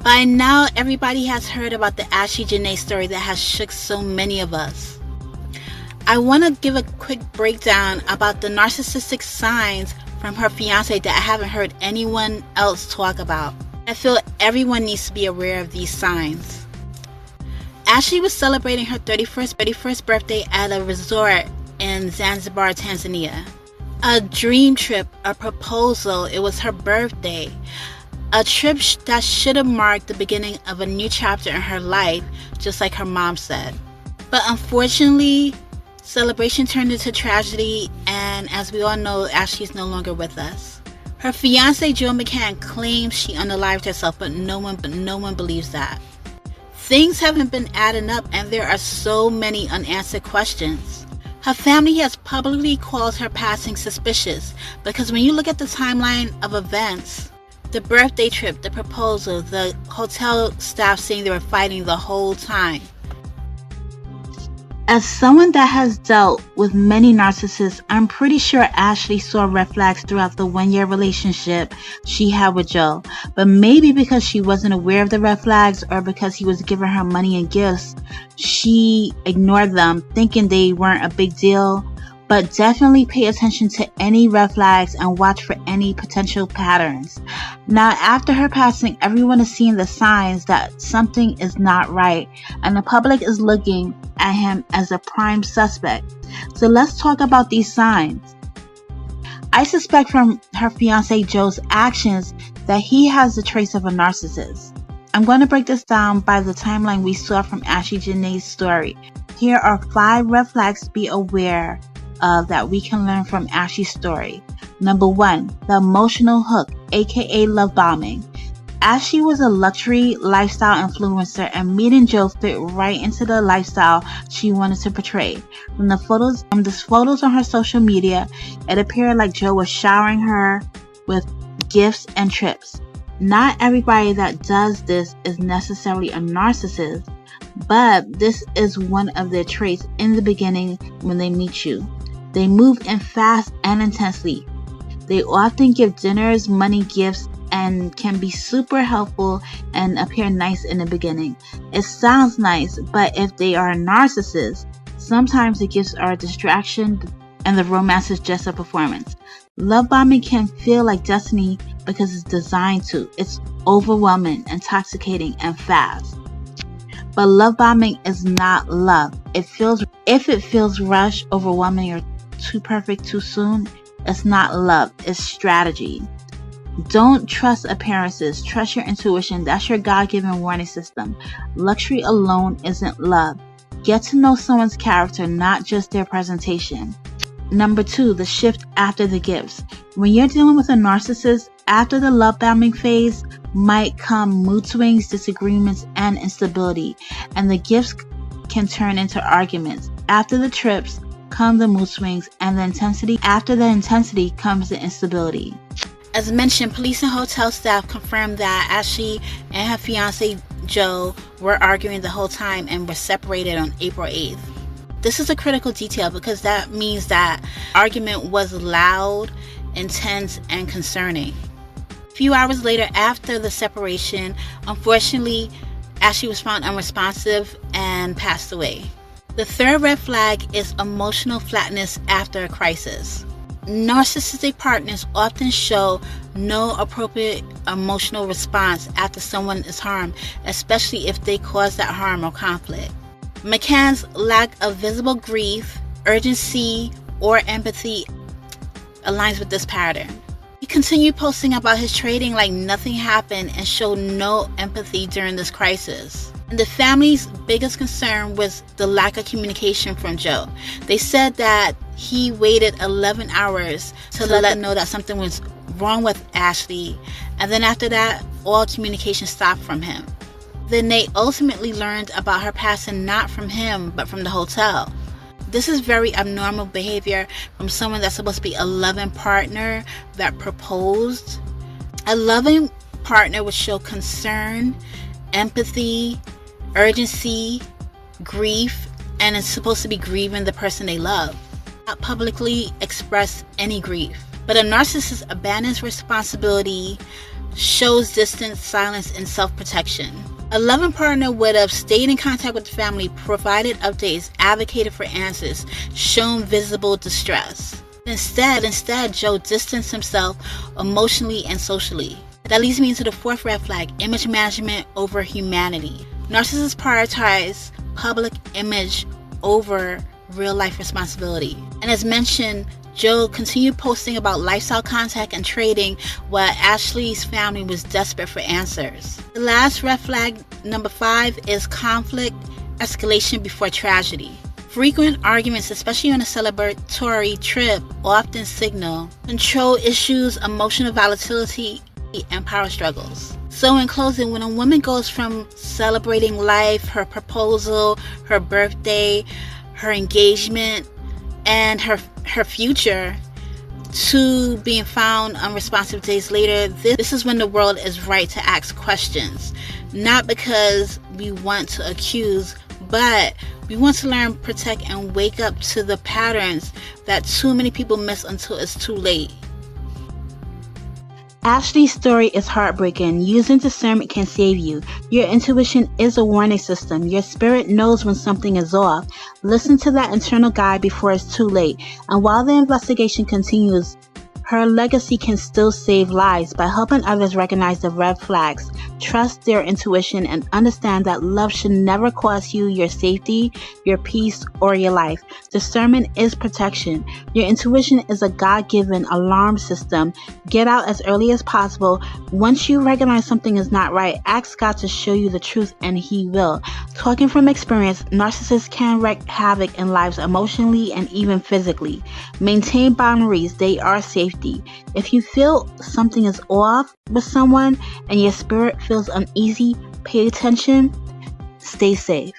By now, everybody has heard about the Ashlee Jenae story that has shook so many of us. I want to give a quick breakdown about the narcissistic signs from her fiance that I haven't heard anyone else talk about. I feel everyone needs to be aware of these signs. Ashlee was celebrating her 31st birthday at a resort in Zanzibar, Tanzania. A dream trip, a proposal, it was her birthday. A trip that should have marked the beginning of a new chapter in her life, just like her mom said. But unfortunately, celebration turned into tragedy, and as we all know, Ashlee is no longer with us. Her fiance, Joe McCann, claims she unalived herself, but no one believes that. Things haven't been adding up, and there are so many unanswered questions. Her family has publicly called her passing suspicious, because when you look at the timeline of events, the birthday trip, the proposal, the hotel staff saying they were fighting the whole time. As someone that has dealt with many narcissists, I'm pretty sure Ashlee saw red flags throughout the 1-year relationship she had with Joe. But maybe because she wasn't aware of the red flags, or because he was giving her money and gifts, she ignored them, thinking they weren't a big deal. But definitely pay attention to any red flags and watch for any potential patterns. Now, after her passing, everyone is seeing the signs that something is not right, and the public is looking at him as a prime suspect. So let's talk about these signs. I suspect from her fiance Joe's actions that he has the traits of a narcissist. I'm going to break this down by the timeline we saw from Ashlee Jenae's story. Here are 5 red flags to be aware of that we can learn from Ashlee's story. Number 1, the emotional hook, aka love bombing. Ashlee was a luxury lifestyle influencer, and meeting Joe fit right into the lifestyle she wanted to portray. From the photos on her social media, it appeared like Joe was showering her with gifts and trips. Not everybody that does this is necessarily a narcissist, but this is one of their traits in the beginning when they meet you. They move in fast and intensely. They often give dinners, money, gifts, and can be super helpful and appear nice in the beginning. It sounds nice, but if they are a narcissist, sometimes the gifts are a distraction and the romance is just a performance. Love bombing can feel like destiny because it's designed to. It's overwhelming, intoxicating, and fast. But love bombing is not love. If it feels rushed, overwhelming, or too perfect too soon, it's not love, it's strategy. Don't trust appearances, trust your intuition. That's your God-given warning system. Luxury alone isn't love. Get to know someone's character, not just their presentation. Number 2, the shift after the gifts. When you're dealing with a narcissist, after the love bombing phase might come mood swings, disagreements, and instability, and the gifts can turn into arguments. After the trips come the mood swings and the intensity. After the intensity comes the instability. As mentioned, police and hotel staff confirmed that Ashlee and her fiance Joe were arguing the whole time and were separated on April 8th. This is a critical detail because that means that argument was loud, intense, and concerning. A few hours later, after the separation, unfortunately, Ashlee was found unresponsive and passed away. The 3rd red flag is emotional flatness after a crisis. Narcissistic partners often show no appropriate emotional response after someone is harmed, especially if they cause that harm or conflict. McCann's lack of visible grief, urgency, or empathy aligns with this pattern. He continued posting about his trading like nothing happened and showed no empathy during this crisis. And the family's biggest concern was the lack of communication from Joe. They said that he waited 11 hours to let them know that something was wrong with Ashlee, and then after that, all communication stopped from him. Then they ultimately learned about her passing not from him, but from the hotel. This is very abnormal behavior from someone that's supposed to be a loving partner that proposed. A loving partner would show concern, empathy, urgency, grief, and is supposed to be grieving the person they love. Not publicly express any grief. But a narcissist abandons responsibility, shows distance, silence, and self-protection. A loving partner would have stayed in contact with the family, provided updates, advocated for answers, shown visible distress. Instead, Joe distanced himself emotionally and socially. That leads me into the fourth red flag, image management over humanity. Narcissists prioritize public image over real-life responsibility. And as mentioned, Joe continued posting about lifestyle contact and trading while Ashlee's family was desperate for answers. The last red flag, number 5, is conflict escalation before tragedy. Frequent arguments, especially on a celebratory trip, often signal control issues, emotional volatility, and power struggles. So in closing, when a woman goes from celebrating life, her proposal, her birthday, her engagement, and her future, to being found unresponsive days later, this is when the world is right to ask questions. Not because we want to accuse, but we want to learn, protect, and wake up to the patterns that too many people miss until it's too late. Ashlee's story is heartbreaking. Using discernment can save you. Your intuition is a warning system. Your spirit knows when something is off. Listen to that internal guide before it's too late. And while the investigation continues, her legacy can still save lives by helping others recognize the red flags, trust their intuition, and understand that love should never cost you your safety, your peace, or your life. Discernment is protection. Your intuition is a God-given alarm system. Get out as early as possible. Once you recognize something is not right, ask God to show you the truth, and He will. Talking from experience, narcissists can wreak havoc in lives emotionally and even physically. Maintain boundaries. They are safety. If you feel something is off with someone and your spirit feels uneasy, pay attention. Stay safe.